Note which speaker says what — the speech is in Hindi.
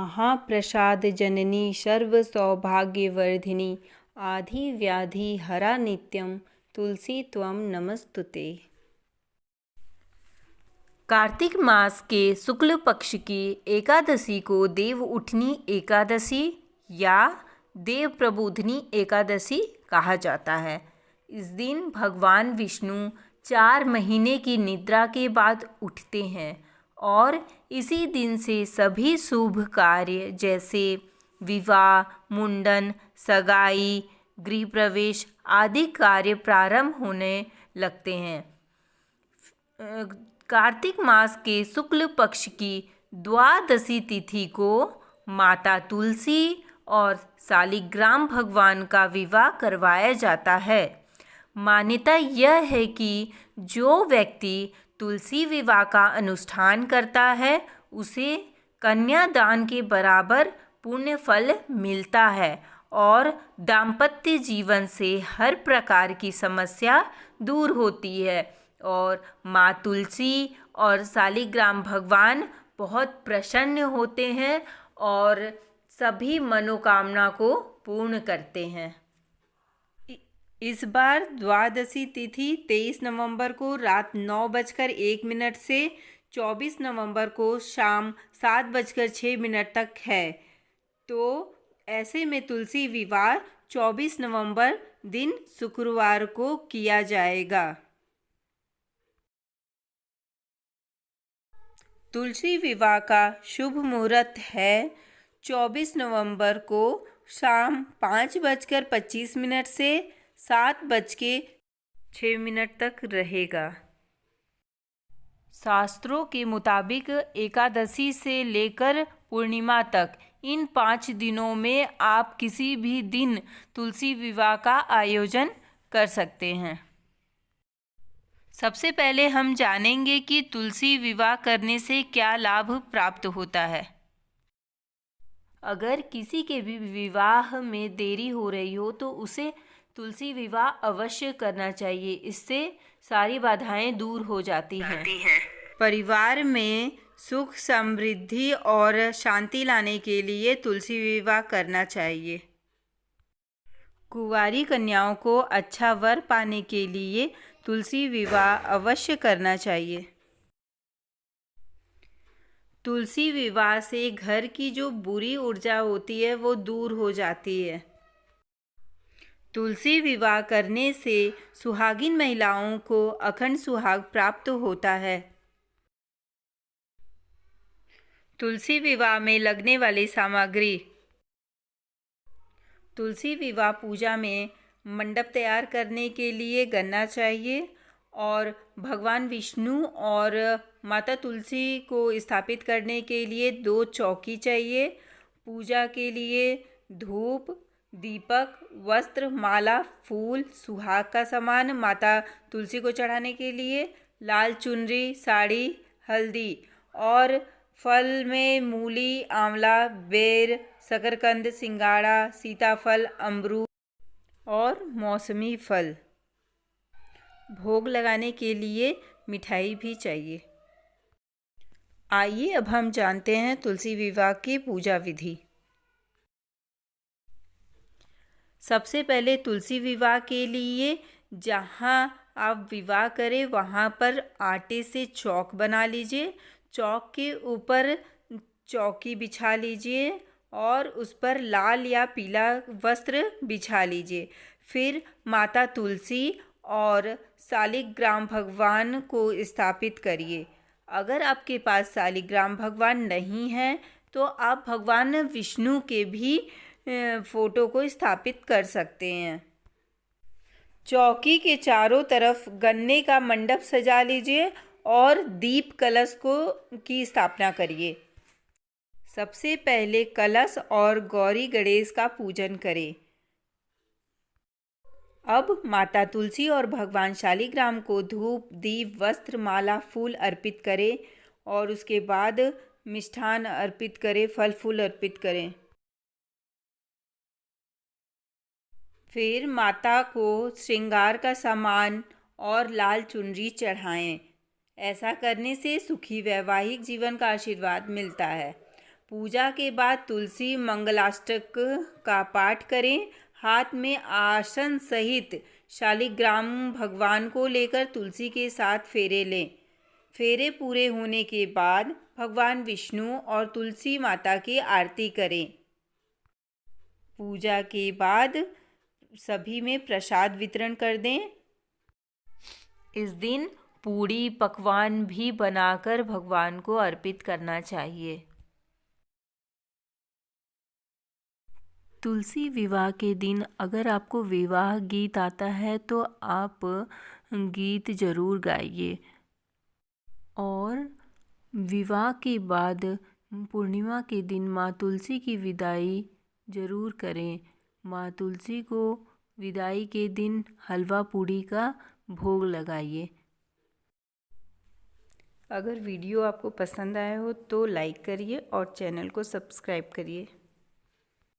Speaker 1: महाप्रसाद जननी सर्व सौभाग्यवर्धिनी आधि व्याधि हरा नित्यम तुलसी त्वं नमस्तुते। कार्तिक मास के शुक्ल पक्ष की एकादशी को देव उठनी एकादशी या देव प्रबोधिनी एकादशी कहा जाता है। इस दिन भगवान विष्णु 4 महीने की निद्रा के बाद उठते हैं और इसी दिन से सभी शुभ कार्य जैसे विवाह, मुंडन, सगाई, गृह प्रवेश आदि कार्य प्रारंभ होने लगते हैं। कार्तिक मास के शुक्ल पक्ष की द्वादशी तिथि को माता तुलसी और शालिग्राम भगवान का विवाह करवाया जाता है। मान्यता यह है कि जो व्यक्ति तुलसी विवाह का अनुष्ठान करता है उसे कन्यादान के बराबर पुण्य फल मिलता है और दाम्पत्य जीवन से हर प्रकार की समस्या दूर होती है और माँ तुलसी और शालिग्राम भगवान बहुत प्रसन्न होते हैं और सभी मनोकामना को पूर्ण करते हैं। इस बार द्वादशी तिथि 23 नवंबर को रात 9:01 से 24 नवंबर को शाम 7:06 तक है। तो ऐसे में तुलसी विवाह 24 नवंबर दिन शुक्रवार को किया जाएगा। तुलसी विवाह का शुभ मुहूर्त है 24 नवंबर को शाम 5:25 से 7:06 तक रहेगा। शास्त्रों के मुताबिक एकादशी से लेकर पूर्णिमा तक इन 5 दिनों में आप किसी भी दिन तुलसी विवाह का आयोजन कर सकते हैं। सबसे पहले हम जानेंगे कि तुलसी विवाह करने से क्या लाभ प्राप्त होता है। अगर किसी के भी विवाह में देरी हो रही हो तो उसे तुलसी विवाह अवश्य करना चाहिए। इससे सारी बाधाएं दूर हो जाती हैं। परिवार में सुख, समृद्धि और शांति लाने के लिए तुलसी विवाह करना चाहिए। कुंवारी कन्याओं को अच्छा वर पाने के लिए तुलसी विवाह अवश्य करना चाहिए। तुलसी विवाह से घर की जो बुरी ऊर्जा होती है वो दूर हो जाती है। तुलसी विवाह करने से सुहागिन महिलाओं को अखंड सुहाग प्राप्त होता है। तुलसी विवाह में लगने वाली सामग्री। तुलसी विवाह पूजा में मंडप तैयार करने के लिए गन्ना चाहिए और भगवान विष्णु और माता तुलसी को स्थापित करने के लिए 2 चौकी चाहिए। पूजा के लिए धूप, दीपक, वस्त्र, माला, फूल, सुहाग का सामान, माता तुलसी को चढ़ाने के लिए लाल चुनरी, साड़ी, हल्दी और फल में मूली, आंवला, बेर, शकरकंद, सिंगाड़ा, सीताफल, अमरूद और मौसमी फल। भोग लगाने के लिए मिठाई भी चाहिए। आइए अब हम जानते हैं तुलसी विवाह की पूजा विधि। सबसे पहले तुलसी विवाह के लिए जहाँ आप विवाह करें वहाँ पर आटे से चौक बना लीजिए। चौक के ऊपर चौकी बिछा लीजिए और उस पर लाल या पीला वस्त्र बिछा लीजिए। फिर माता तुलसी और शालिग्राम भगवान को स्थापित करिए। अगर आपके पास शालिग्राम भगवान नहीं है तो आप भगवान विष्णु के भी फोटो को स्थापित कर सकते हैं। चौकी के चारों तरफ गन्ने का मंडप सजा लीजिए और दीप कलश की स्थापना करिए। सबसे पहले कलश और गौरी गणेश का पूजन करें। अब माता तुलसी और भगवान शालिग्राम को धूप, दीप, वस्त्र, माला, फूल अर्पित करें और उसके बाद मिष्ठान अर्पित करें, फल फूल अर्पित करें। फिर माता को श्रृंगार का सामान और लाल चुनरी चढ़ाएं। ऐसा करने से सुखी वैवाहिक जीवन का आशीर्वाद मिलता है। पूजा के बाद तुलसी मंगलाष्टक का पाठ करें। हाथ में आसन सहित शालिग्राम भगवान को लेकर तुलसी के साथ फेरे लें। फेरे पूरे होने के बाद भगवान विष्णु और तुलसी माता की आरती करें। पूजा के बाद सभी में प्रसाद वितरण कर दें। इस दिन पूड़ी पकवान भी बनाकर भगवान को अर्पित करना चाहिए। तुलसी विवाह के दिन अगर आपको विवाह गीत आता है तो आप गीत ज़रूर गाइए। और विवाह के बाद पूर्णिमा के दिन माँ तुलसी की विदाई ज़रूर करें। माँ तुलसी को विदाई के दिन हलवा पूड़ी का भोग लगाइए। अगर वीडियो आपको पसंद आया हो तो लाइक करिए और चैनल को सब्सक्राइब करिए।